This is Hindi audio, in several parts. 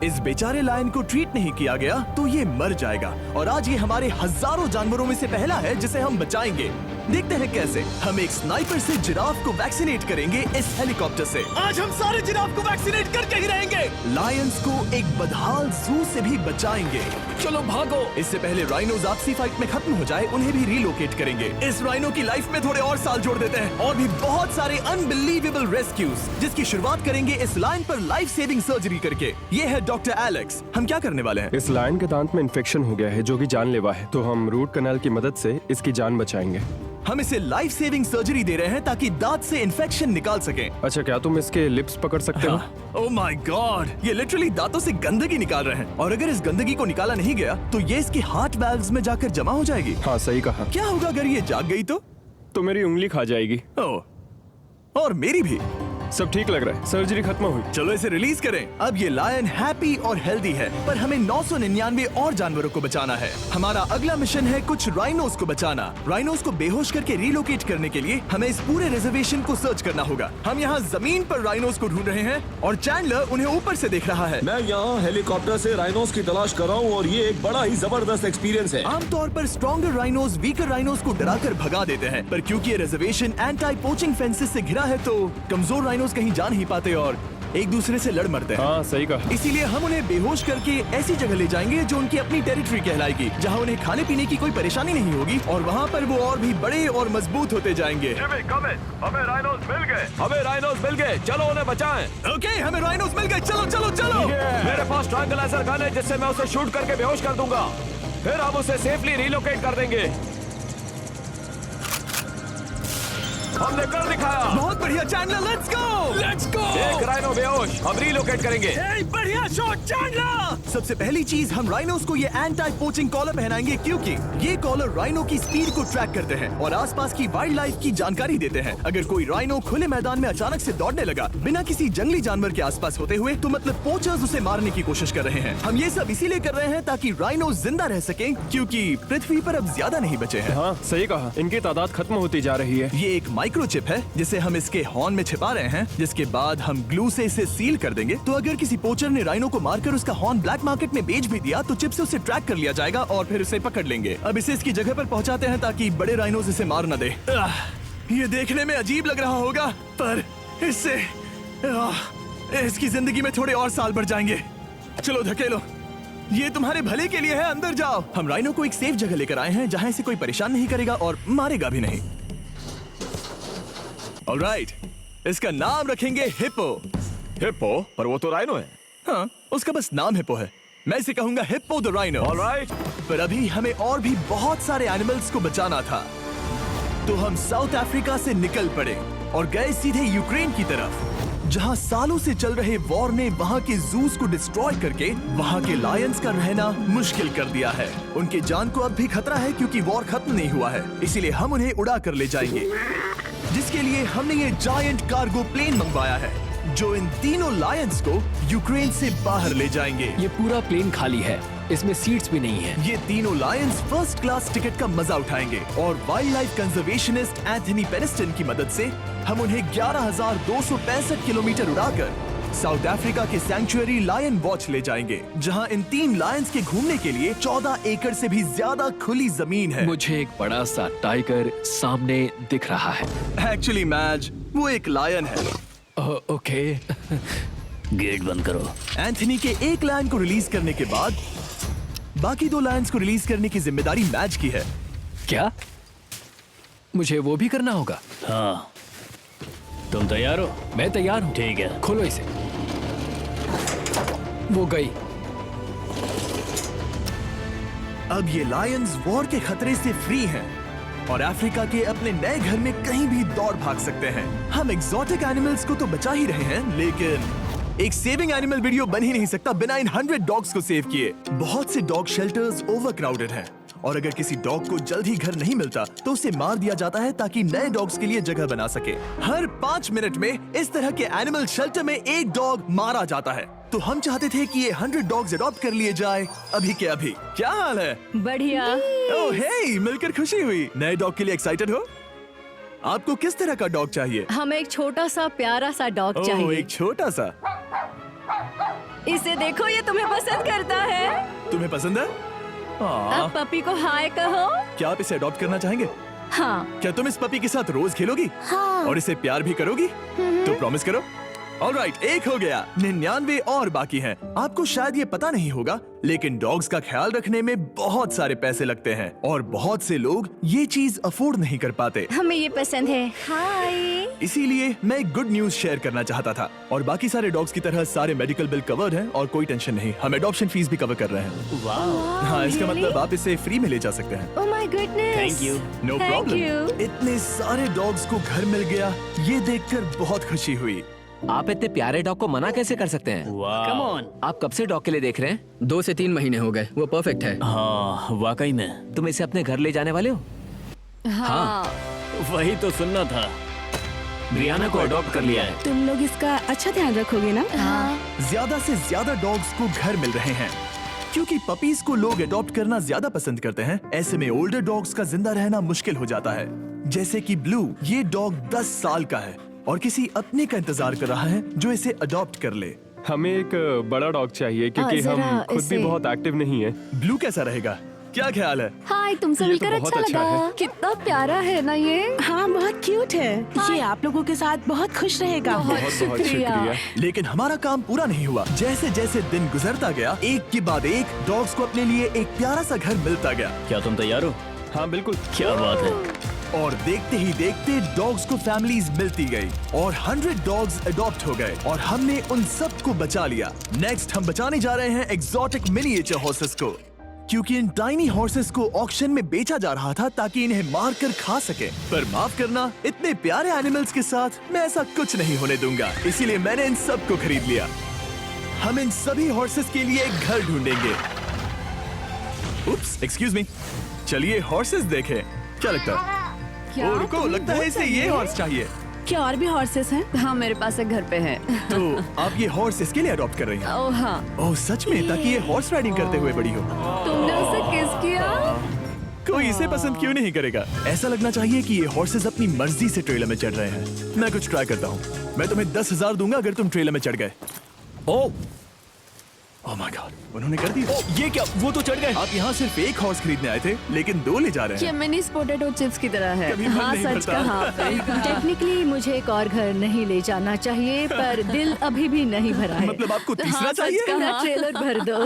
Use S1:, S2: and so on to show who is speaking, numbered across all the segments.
S1: इस बेचारे लायन को ट्रीट नहीं किया गया तो ये मर जाएगा और आज ये हमारे हजारों जानवरों में से पहला है जिसे हम बचाएंगे। देखते हैं कैसे। हम एक स्नाइपर से जिराफ को वैक्सीनेट करेंगे इस हेलीकॉप्टर से। आज हम सारे जिराफ को वैक्सीनेट करके ही रहेंगे। लायंस को एक बदहाल जू से भी बचाएंगे। चलो भागो। इससे पहले राइनोज आपसी फाइट में खत्म हो जाए उन्हें भी रिलोकेट करेंगे। इस राइनो की लाइफ में थोड़े और साल जोड़ देते हैं और भी बहुत सारे अनबिलीवेबल रेस्क्यूज जिसकी शुरुआत करेंगे इस लायन पर लाइफ सेविंग सर्जरी करके। ये है डॉक्टर एलेक्स। हम क्या करने वाले हैं?
S2: इस लायन के दांत में इन्फेक्शन हो गया है जो कि जानलेवा है, तो हम रूट कनाल की मदद से इसकी जान बचाएंगे।
S1: हम इसे लाइफ सेविंग सर्जरी दे रहे हैं ताकि दांत से इन्फेक्शन निकाल सकें।
S2: अच्छा, क्या तुम इसके लिप्स पकड़ सकते हो?
S1: ओह माय गॉड, ये लिटरली दांतों से गंदगी निकाल रहे हैं और अगर इस गंदगी को निकाला नहीं गया तो ये इसके हार्ट वाल्व्स में जाकर जमा हो जाएगी।
S2: हाँ, सही कहा।
S1: क्या होगा अगर ये जाग गई तो
S2: मेरी उंगली खा जाएगी।
S1: ओह, और मेरी भी।
S2: सब ठीक लग रहा है, सर्जरी खत्म हुई।
S1: चलो इसे रिलीज करें। अब ये लायन हैप्पी और हेल्दी है, पर हमें 999 और जानवरों को बचाना है। हमारा अगला मिशन है कुछ राइनोस को बचाना। राइनोस को बेहोश करके रिलोकेट करने के लिए हमें इस पूरे रिजर्वेशन को सर्च करना होगा। हम यहाँ जमीन पर राइनोस को ढूंढ रहे हैं और चैंडलर उन्हें ऊपर से देख रहा है।
S3: मैं यहाँ हेलीकॉप्टर से राइनोस की तलाश कर रहा हूँ और ये एक बड़ा ही जबरदस्त एक्सपीरियंस है।
S1: आमतौर पर स्ट्रॉन्गर राइनोस वीकर राइनोस को डराकर भगा देते हैं, पर क्योंकि ये रिजर्वेशन एंटी पोचिंग फेंसेस से घिरा है तो कमजोर राइनोस कहीं जा नहीं पाते और एक दूसरे से लड़ मरते हैं।
S2: हाँ, सही कहा।
S1: इसीलिए हम उन्हें बेहोश करके ऐसी जगह ले जाएंगे जो उनकी अपनी टेरिटरी कहलाएगी, जहाँ उन्हें खाने पीने की कोई परेशानी नहीं होगी और वहाँ पर वो और भी बड़े और मजबूत होते जाएंगे।
S3: हमें राइनोस मिल गए। हमें राइनोस मिल गए, चलो उन्हें बचाएं।
S1: ओके, हमें राइनोस मिल गए। चलो चलो चलो।
S3: मेरे पास ट्रैंगलाइजर गन है जिससे मैं उसे शूट करके बेहोश कर दूंगा, फिर हम उसे सेफली रिलोकेट कर देंगे। हमने कर दिखाया।
S1: बहुत बढ़िया चैंडलर, लेट्स गो।
S3: एक राइनो बेहोश, हम रिलोकेट करेंगे।
S1: बढ़िया शॉट चैंडलर। सबसे पहली चीज, हम राइनोस को ये एंटी पोचिंग कॉलर पहनाएंगे क्योंकि ये कॉलर राइनो की स्पीड को ट्रैक करते हैं और आसपास की वाइल्ड लाइफ की जानकारी देते हैं। अगर कोई राइनो खुले मैदान में अचानक से दौड़ने लगा बिना किसी जंगली जानवर के आसपास होते हुए तो मतलब पोचर्स उसे मारने की कोशिश कर रहे हैं। हम ये सब इसीलिए कर रहे हैं ताकि राइनो जिंदा रह सके क्योंकि पृथ्वी पर अब ज्यादा नहीं बचे हैं।
S2: हाँ, सही कहा। इनकी तादाद खत्म होती जा रही है।
S1: ये एक माइक्रोचिप है जिसे हम इसके हॉर्न में छिपा रहे हैं, जिसके बाद हम ग्लू से इसे सील कर देंगे। तो अगर किसी पोचर ने राइनो को मारकर उसका हॉर्न ब्लैक मार्केट में बेच भी दिया तो चिप से उसे ट्रैक कर लिया जाएगा और फिर उसे पकड़ लेंगे। अब इसे इसकी जगह पर पहुंचाते हैं ताकि बड़े राइनोस इसे मार न दे। ये देखने में अजीब लग रहा होगा पर इससे इसकी जिंदगी में थोड़े और साल बढ़ जाएंगे। चलो धकेलो, ये तुम्हारे भले के लिए है, अंदर जाओ। हम राइनो को एक सेफ जगह लेकर आए हैं जहाँ इसे कोई परेशान नहीं करेगा और मारेगा भी नहीं। ऑलराइट, इसका नाम रखेंगे हिप्पो।
S3: हिप्पो? पर वो तो राइनो है।
S1: हाँ, उसका बस नाम हिप्पो है। मैं इसे कहूंगा हिप्पो द राइनो।
S3: ऑलराइट।
S1: पर अभी हमें और भी बहुत सारे एनिमल्स को बचाना था, तो हम साउथ अफ्रीका से निकल पड़े और गए सीधे यूक्रेन की तरफ, जहां सालों से चल रहे वॉर ने वहां के जूस को डिस्ट्रॉय करके वहां के लायंस का रहना मुश्किल कर दिया है। उनके जान को अब भी खतरा है क्योंकि वॉर खत्म नहीं हुआ है, इसीलिए हम उन्हें उड़ा कर ले जाएंगे, जिसके लिए हमने ये जायंट कार्गो प्लेन मंगवाया है जो इन तीनों लायंस को यूक्रेन से बाहर ले जाएंगे।
S4: ये पूरा प्लेन खाली है, इसमेमें सीट्स भी नहीं है।
S1: ये तीनों लायंस फर्स्ट क्लास टिकट का मजा उठाएंगे और वाइल्ड लाइफ कंजर्वेशनिस्ट एंथनी पेनिस्टन की मदद से हम उन्हें 11,265 किलोमीटर उड़ाकर साउथ अफ्रीका के सैंक्चुअरी लायन वॉच ले जाएंगे, जहां इन 3 लायंस के घूमने के लिए 14 एकड़ से भी ज्यादा खुली जमीन है।
S4: मुझे एक बड़ा सा टाइगर सामने दिख रहा है।
S1: एक्चुअली मैज, वो एक लायन है।
S4: ओके।
S5: गेट बंद करो।
S1: एंथनी के एक लायन को रिलीज करने के बाद बाकी 2 लायंस को रिलीज करने की जिम्मेदारी मैच की है।
S4: क्या मुझे वो भी करना होगा?
S5: हाँ, तुम तैयार हो?
S4: मैं तैयार हूँ।
S5: ठीक है,
S4: खोलो इसे। वो गई।
S1: अब ये लायंस वॉर के खतरे से फ्री हैं और अफ्रीका के अपने नए घर में कहीं भी दौड़ भाग सकते हैं। हम एग्जॉटिक एनिमल्स को तो बचा ही रहे हैं, लेकिन एक सेविंग एनिमल वीडियो बन ही नहीं सकता बिना इन 100 डॉग्स को सेव किए। बहुत से डॉग शेल्टर्स ओवरक्राउडेड हैं और अगर किसी डॉग को जल्द ही घर नहीं मिलता तो उसे मार दिया जाता है ताकि नए डॉग्स के लिए जगह बना सके। हर 5 मिनट में इस तरह के एनिमल शेल्टर में एक डॉग मारा जाता है, तो हम चाहते थे कि ये 100 डॉग्स अडॉप्ट कर लिए जाए अभी के अभी। क्या हाल है?
S6: बढ़िया।
S1: ओह हे, मिलकर खुशी हुई। नए डॉग के लिए एक्साइटेड हो? आपको किस तरह का डॉग चाहिए?
S6: हमें एक छोटा सा प्यारा सा डॉग
S1: ओह,
S6: चाहिए।
S1: एक छोटा सा।
S6: इसे देखो, ये तुम्हें पसंद करता है।
S1: तुम्हें पसंद है?
S6: अब पपी को हाय कहो।
S1: क्या आप इसे अडॉप्ट करना चाहेंगे?
S6: हाँ।
S1: क्या तुम इस पपी के साथ रोज खेलोगी?
S6: हाँ।
S1: और इसे प्यार भी करोगी? तो प्रॉमिस करो। ऑलराइट, एक हो गया, 99 और बाकी हैं। आपको शायद ये पता नहीं होगा, लेकिन डॉग्स का ख्याल रखने में बहुत सारे पैसे लगते हैं और बहुत से लोग ये चीज अफोर्ड नहीं कर पाते।
S6: हमें ये पसंद है। हाय।
S1: इसीलिए मैं एक गुड न्यूज शेयर करना चाहता था। और बाकी सारे डॉग्स की तरह सारे मेडिकल बिल कवर्ड हैं और कोई टेंशन नहीं, हम एडॉप्शन फीस भी कवर कर रहे हैं। हाँ, इसका मतलब आप इसे फ्री में ले जा सकते हैं।
S6: Oh my goodness.
S5: Thank you.
S1: No
S6: Thank
S1: problem.
S6: you.
S1: इतने सारे डॉग्स को घर मिल गया, ये देखकर बहुत खुशी हुई।
S7: आप इतने प्यारे डॉग को मना कैसे कर सकते हैं?
S5: Come on.
S7: आप कब से डॉग के लिए देख रहे हैं?
S4: 2 से 3 महीने हो गए, वो परफेक्ट है।
S5: हाँ, वाकई में।
S7: तुम इसे अपने घर ले जाने वाले हो?
S6: हाँ।
S5: वही तो सुनना था। ब्रियाना को अडॉप्ट कर लिया है।
S8: तुम लोग इसका अच्छा ध्यान रखोगे ना?
S6: हाँ।
S1: ज्यादा से ज्यादा डॉग्स को घर मिल रहे हैं क्योंकि पपीज को लोग अडॉप्ट करना ज्यादा पसंद करते हैं। ऐसे में ओल्डर डॉग्स का जिंदा रहना मुश्किल हो जाता है। जैसे कि ब्लू, ये डॉग 10 साल का है और किसी अपने का इंतजार कर रहा है जो इसे अडॉप्ट कर ले।
S2: हमें एक बड़ा डॉग चाहिए क्योंकि
S8: जरा
S2: हम खुद भी
S8: इसे-
S2: बहुत एक्टिव नहीं है।
S1: ब्लू कैसा रहेगा? क्या ख्याल है?
S6: हाय, तुमसे
S2: ये तो
S6: मिलकर
S2: बहुत
S6: अच्छा
S2: अच्छा
S6: लगा।
S2: है।
S6: कितना प्यारा है ना ये।
S8: हाँ, बहुत क्यूट है। ये आप लोगों के साथ बहुत खुश रहेगा।
S2: बहुत बहुत शुक्रिया।
S1: लेकिन हमारा काम पूरा नहीं हुआ। जैसे जैसे दिन गुजरता गया, एक के बाद एक डॉग्स को अपने लिए एक प्यारा सा घर मिलता गया।
S5: क्या तुम तैयार हो?
S2: हाँ बिल्कुल।
S5: क्या बात है।
S1: और देखते ही देखते डॉग्स को फैमिलीज मिलती गई और 100 डॉग्स अडॉप्ट हो गए और हमने उन सब को बचा लिया। नेक्स्ट हम बचाने जा रहे हैं एग्जॉटिक मिनिएचर हॉर्सेस को, क्योंकि इन टाइनी हॉर्सेस को ऑक्शन में बेचा जा रहा था ताकि इन्हें मारकर खा सके। पर माफ करना, इतने प्यारे एनिमल्स के साथ मैं ऐसा कुछ नहीं होने दूंगा। इसीलिए मैंने इन सब को खरीद लिया। हम इन सभी हॉर्सेस के लिए एक घर ढूंढेंगे। उप्स, एक्सक्यूज मी। चलिए हॉर्सेस देखें। क्या लगता है? ओ रुको, लगता है इसे ये हॉर्स चाहिए।
S8: क्या और भी हॉर्सेस हैं?
S6: हाँ, मेरे पास एक घर पे है।
S1: तो आप ये हॉर्स इसके लिए अडॉप्ट कर रही हैं?
S6: ओह हाँ।
S1: ओह सच में? ताकि ये हॉर्स राइडिंग करते हुए बड़ी हो।
S6: तुमने उसे किस किया?
S1: कोई इसे पसंद क्यों नहीं करेगा? ऐसा लगना चाहिए कि ये हॉर्सेस अपनी मर्जी से ट्रेलर में चढ़ रहे हैं। मैं कुछ ट्राई करता हूँ। मैं तुम्हें 10,000 दूंगा अगर तुम ट्रेलर में चढ़ गए। ओह माय गॉड, उन्होंने कर दिया।
S5: ये क्या? वो तो चढ़ गए।
S1: आप यहाँ सिर्फ एक हॉर्स खरीदने आए थे, लेकिन 2 ले जा रहे
S6: ये
S1: हैं।
S6: मिनी पोटैटो चिप्स की तरह है।
S1: कभी मन
S6: हाँ,
S1: नहीं
S6: सच
S1: भरता।
S6: कहा आपने।
S8: टेक्निकली मुझे एक और घर नहीं ले जाना चाहिए, पर दिल अभी भी नहीं भरा है।
S1: मतलब आपको तीसरा
S6: हाँ, सच
S1: चाहिए?
S6: कहा।
S8: मेरा ट्रेलर भर दो।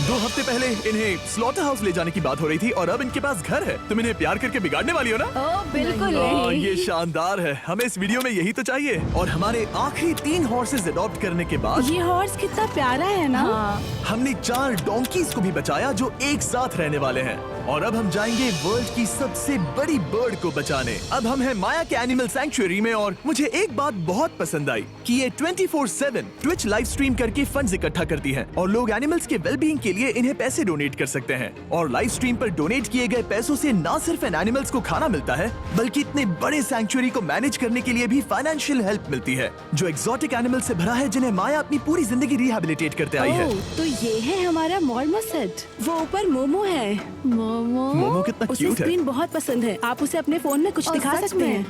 S1: 2 हफ्ते पहले इन्हें स्लॉटर हाउस ले जाने की बात हो रही थी और अब इनके पास घर है। तुम इन्हें प्यार करके बिगाड़ने वाली हो ना?
S6: ओह बिल्कुल
S1: हाँ,
S6: नहीं।
S1: ये शानदार है। हमें इस वीडियो में यही तो चाहिए। और हमारे आखिरी 3 हॉर्सेस अडॉप्ट करने के बाद
S8: ये हॉर्स कितना प्यारा है ना?
S6: हाँ।
S1: हमने 4 डोंकीज को भी बचाया जो एक साथ रहने वाले हैं। और अब हम जाएंगे वर्ल्ड की सबसे बड़ी बर्ड को बचाने। अब हम हैं माया के एनिमल सैंक्चुअरी में और मुझे एक बात बहुत पसंद आई कि ये 24/7 ट्विच लाइव स्ट्रीम करके फंड्स इकट्ठा करती है और लोग एनिमल्स के वेलबींग के लिए इन्हें पैसे डोनेट कर सकते हैं। और लाइव स्ट्रीम पर डोनेट किए गए पैसों से न सिर्फ इन एनिमल्स को खाना मिलता है, बल्कि इतने बड़े सैंक्चुअरी को मैनेज करने के लिए भी फाइनेंशियल हेल्प मिलती है, जो एक्सोटिक एनिमल से भरा है जिन्हें माया अपनी पूरी जिंदगी रिहैबिलिटेट करते आई है।
S8: ओह, तो ये है हमारा मॉर्मोसेट। वो ऊपर मोमो है।
S1: मोमो कितना
S8: उसे
S1: क्यूट है।
S8: स्क्रीन बहुत पसंद है। आप उसे अपने फोन में कुछ
S6: ओह,
S8: दिखा
S6: सच
S8: सकते
S6: में?
S8: हैं।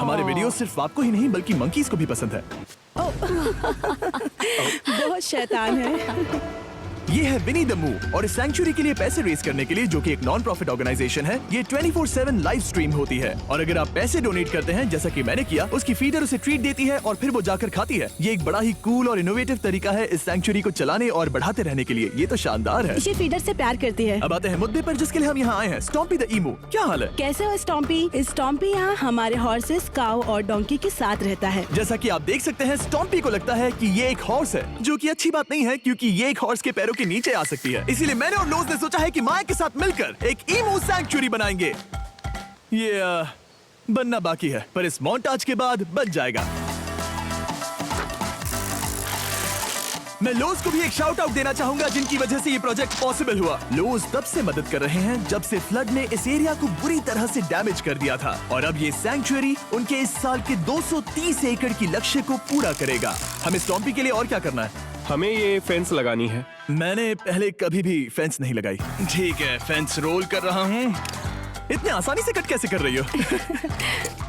S1: हमारे वीडियो सिर्फ आपको ही नहीं बल्कि मंकीज को भी पसंद है।
S8: बहुत शैतान है।
S1: ये है विनी द मू और इस सैंक्चुअरी के लिए पैसे रेज करने के लिए, जो कि एक नॉन प्रॉफिट ऑर्गेनाइजेशन है, ये 24/7 लाइव स्ट्रीम होती है। और अगर आप पैसे डोनेट करते हैं जैसा कि मैंने किया, उसकी फीडर उसे ट्रीट देती है और फिर वो जाकर खाती है। ये एक बड़ा ही कूल और इनोवेटिव तरीका है इस सैंक्चुअरी को चलाने और बढ़ाते रहने के लिए। ये तो शानदार है।
S8: ये फीडर से प्यार करती है।
S1: अब आते हैं मुद्दे पर जिसके लिए हम यहाँ आए हैं, स्टॉम्पी द ईमू। क्या हाल है?
S8: कैसे हो स्टॉम्पी? स्टॉम्पी यहाँ हमारे हॉर्सेस, काऊ और डोंकी के साथ रहता है।
S1: जैसा कि आप देख सकते हैं, स्टॉम्पी को लगता है कि ये एक हॉर्स है, जो कि अच्छी बात नहीं है क्योंकि ये एक हॉर्स के पैरों के नीचे आ सकती है। इसीलिए मैंने और लोज ने सोचा है कि माया के साथ मिलकर एक ईमू सैंक्चुअरी बनाएंगे। ये बनना बाकी है, पर इस मोंटाज के बाद बन जाएगा। मैं लोज को भी एक शाउट आउट देना चाहूंगा जिनकी वजह से ये प्रोजेक्ट पॉसिबल हुआ। लोज तब से मदद कर रहे हैं जब से फ्लड ने इस एरिया को बुरी तरह से डैमेज कर दिया था और अब ये सैंक्चुअरी उनके इस साल के 230 एकड़ की लक्ष्य को पूरा करेगा। हमें स्टॉम्पी के लिए और क्या करना है?
S2: हमें ये फेंस लगानी है।
S1: मैंने पहले कभी भी फेंस नहीं लगाई। ठीक है, फेंस रोल कर रहा हूँ। इतने आसानी से कट कैसे कर रही हो?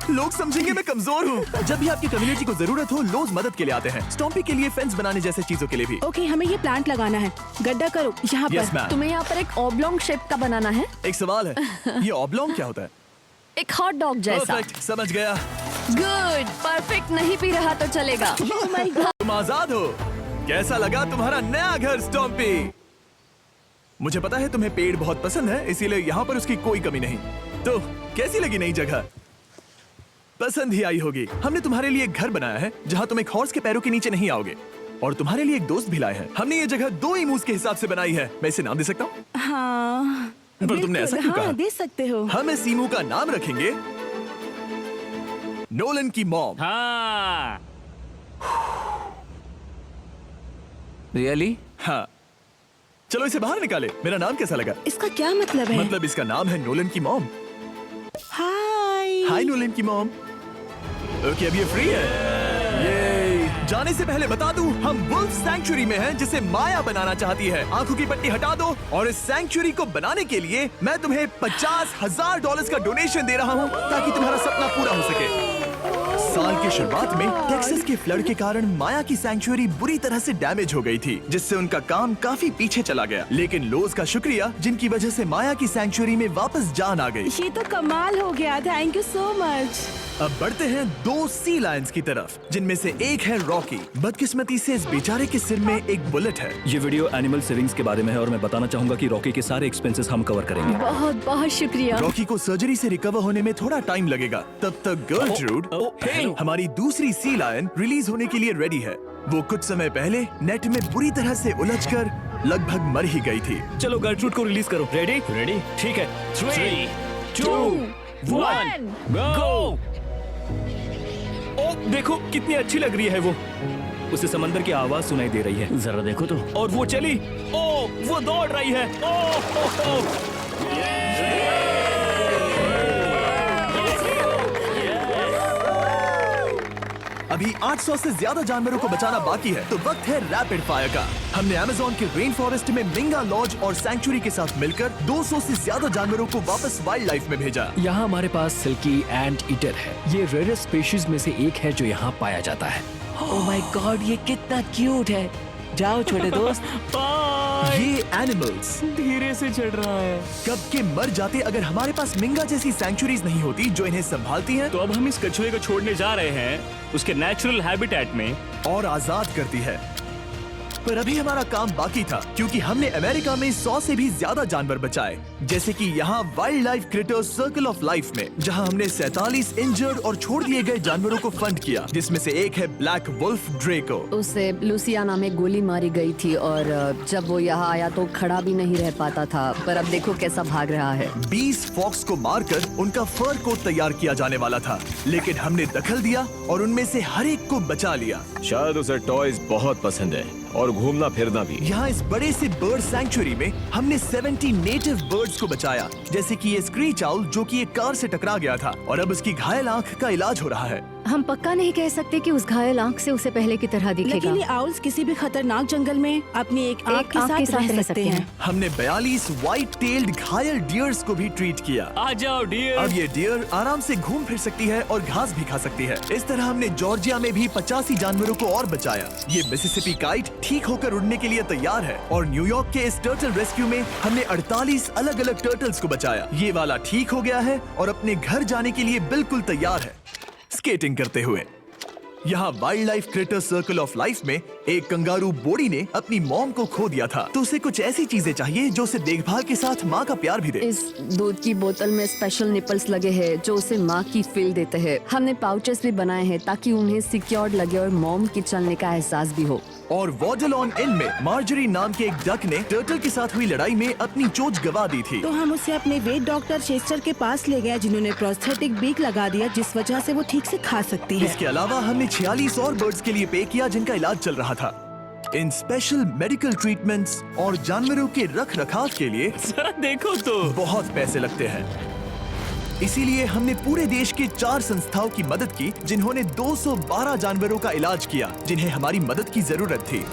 S1: लोग समझेंगे मैं कमजोर हूँ। जब भी आपकी कम्युनिटी को जरूरत हो, लोग मदद के लिए आते हैं। स्टॉम्पी के लिए फेंस बनाने जैसे चीजों के लिए भी।
S9: ओके, हमें ये प्लांट लगाना है। गड्ढा करो यहाँ
S1: यस
S9: पर।
S1: मैम।
S6: तुम्हें यहाँ पर एक ऑब्लोंग शेप का बनाना है,
S1: एक सवाल है, ये ऑब्लोंग क्या होता है?
S6: एक हॉट डॉग जैसा।
S1: परफेक्ट, समझ गया।
S6: गुड, परफेक्ट नहीं पी रहा तो चलेगा।
S9: Oh my God!
S1: तुम आजाद हो। कैसा लगा तुम्हारा नया घर स्टॉम्पी? मुझे पता है तुम्हें पेड़ बहुत पसंद है, इसीलिए यहाँ पर उसकी कोई कमी नहीं। तो कैसी लगी नई जगह? पसंद ही आई होगी। हमने तुम्हारे लिए एक घर बनाया है जहाँ तुम एक हॉर्स के पैरों के नीचे नहीं आओगे, और तुम्हारे लिए एक दोस्त भी लाए हैं। हमने ये जगह 2 इमूस के हिसाब से बनाई है। मैं इसे नाम दे सकता हूँ?
S9: हाँ,
S1: पर तुमने ऐसा क्यों
S9: हाँ,
S1: कहा?
S9: दे सकते हो।
S1: हम इस इमू का नाम रखेंगे नोलन की मॉम।
S5: हाँ।
S7: रियली?
S1: हाँ, चलो इसे बाहर निकाले। मेरा नाम कैसा लगा?
S9: इसका क्या मतलब है?
S1: मतलब इसका नाम है नोलन की मॉम।
S9: हाय।
S1: हाय नोलन की मॉम। ओके, अब ये फ्री है। ये जाने से पहले बता दूं, हम वुल्फ सैंक्चुरी में हैं, जिसे माया बनाना चाहती है। आंखों की पट्टी हटा दो, और इस सैंक्चुरी को बनाने के लिए मैं तुम्हें $50,000 का डोनेशन दे रहा हूं, ताकि तुम्हारा सपना पूरा हो सके। साल की शुरुआत में टेक्सास के फ्लड के कारण माया की सैंक्चुरी बुरी तरह से डैमेज हो गई थी, जिससे उनका काम काफी पीछे चला गया। लेकिन लोज का शुक्रिया, जिनकी वजह से माया की सैंक्चुरी में वापस जान आ गई।
S9: ये तो कमाल हो गया। Thank you so much.
S1: अब बढ़ते हैं 2 सी लायंस की तरफ, जिनमें से एक है रॉकी। बदकिस्मती से इस बेचारे के सिर में एक बुलेट है।
S10: ये वीडियो एनिमल सेविंग्स के बारे में है और मैं बताना चाहूंगा कि रॉकी के सारे एक्सपेंसेस हम कवर करेंगे।
S8: बहुत बहुत शुक्रिया।
S1: रॉकी को सर्जरी से रिकवर होने में थोड़ा टाइम लगेगा। तब तक गर्लट्रूड, हमारी दूसरी सी लायन, रिलीज होने के लिए रेडी है। वो कुछ समय पहले नेट में बुरी तरह से उलझकर लगभग मर ही गई थी।
S10: चलो गर्लट्रूड को रिलीज करो। रेडी?
S5: रेडी?
S10: ठीक है।
S5: 3, 2, 1, गो!
S10: ओ देखो कितनी अच्छी लग रही है वो। उसे समंदर की आवाज सुनाई दे रही है।
S5: जरा देखो तो।
S10: और वो चली। ओ वो दौड़ रही है। ओ।
S1: अभी 800 से ज्यादा जानवरों को बचाना बाकी है, तो वक्त है रैपिड फायर का। हमने अमेज़न के रेन फॉरेस्ट में मिंगा लॉज और सैंक्चुरी के साथ मिलकर 200 से ज्यादा जानवरों को वापस वाइल्ड लाइफ में भेजा।
S4: यहाँ हमारे पास सिल्की एंट ईटर है। ये रेयरेस्ट स्पीशीज में से एक है जो यहाँ पाया जाता है।
S7: ओह माय गॉड, ये कितना क्यूट है। जाओ छोटे दोस्त।
S1: ये एनिमल्स
S10: धीरे से चढ़ रहा है।
S1: कब के मर जाते अगर हमारे पास मिंगा जैसी सैंक्चुरीज नहीं होती जो इन्हें संभालती हैं
S10: तो अब हम इस कछुए को छोड़ने जा रहे हैं उसके नेचुरल हैबिटेट में
S1: और आजाद करती है। पर अभी हमारा काम बाकी था, क्योंकि हमने अमेरिका में 100 से भी ज्यादा जानवर बचाए, जैसे कि यहाँ wild life creators circle of life में, जहाँ हमने 47 इंजर्ड और छोड़ दिए गए जानवरों को फंड किया, जिसमें से एक है ब्लैक वुल्फ ड्रेको।
S6: उसे लुसियाना में गोली मारी गई थी, और जब वो यहाँ आया तो खड़ा भी नहीं रह पाता था, पर अब देखो कैसा भाग रहा है।
S1: 20 फॉक्स को मारकर उनका फर कोट तैयार किया जाने वाला था, लेकिन हमने दखल दिया और उनमें से हर एक को बचा लिया।
S3: शायद उसे टॉयज बहुत पसंद है और घूमना फिरना भी।
S1: यहाँ इस बड़े से बर्ड सैंक्चुरी में हमने 70 नेटिव बर्ड्स को बचाया, जैसे कि ये स्क्रीच आउल जो कि एक कार से टकरा गया था और अब उसकी घायल आंख का इलाज हो रहा है।
S8: हम पक्का नहीं कह सकते कि उस घायल आंख से उसे पहले की तरह दिखेगा।
S9: लेकिन ये आउल्स किसी भी खतरनाक जंगल में अपनी एक आंख के साथ रह सकते हैं।
S1: हमने 42 व्हाइट टेल्ड घायल डियर्स को भी ट्रीट किया।
S10: आ जाओ डियर।
S1: अब ये डियर आराम से घूम फिर सकती है और घास भी खा सकती है। इस तरह हमने जॉर्जिया में भी 85 जानवरों को और बचाया। ये मिसिसिपी काइट ठीक होकर उड़ने के लिए तैयार है, और न्यूयॉर्क के इस टर्टल रेस्क्यू में हमने 48 अलग अलग टर्टल्स को बचाया। ये वाला ठीक हो गया है और अपने घर जाने के लिए बिल्कुल तैयार है, स्केटिंग करते हुए। यहाँ wild life creator circle of life में एक कंगारू बोडी ने अपनी मॉम को खो दिया था, तो उसे कुछ ऐसी चीजें चाहिए जो उसे देखभाल के साथ माँ का प्यार भी दे।
S6: इस दूध की बोतल में स्पेशल निपल्स लगे हैं जो उसे माँ की फील देते हैं। हमने पाउचेस भी बनाए हैं ताकि उन्हें सिक्योर्ड लगे और मॉम के चलने का एहसास भी हो।
S1: और वॉडलॉन इन में मार्जरी नाम के एक डक ने टर्टल के साथ हुई लड़ाई में अपनी चोंच गवा दी थी।
S9: तो हम उसे अपने वेट डॉक्टर चेस्टर के पास ले गए, जिन्होंने प्रोस्थेटिक बीक लगा दिया, जिस वजह से वो ठीक से खा सकती है।
S1: इसके अलावा हमने 46 और बर्ड्स के लिए पे किया जिनका इलाज चल रहा था। इन स्पेशल मेडिकल ट्रीटमेंट्स और जानवरों के रख रखाव के लिए
S10: जरा देखो तो
S1: बहुत पैसे लगते हैं। इसीलिए हमने पूरे देश के 4 संस्थाओं की मदद की, जिन्होंने 212 जानवरों का इलाज किया जिन्हें हमारी मदद की जरूरत थी।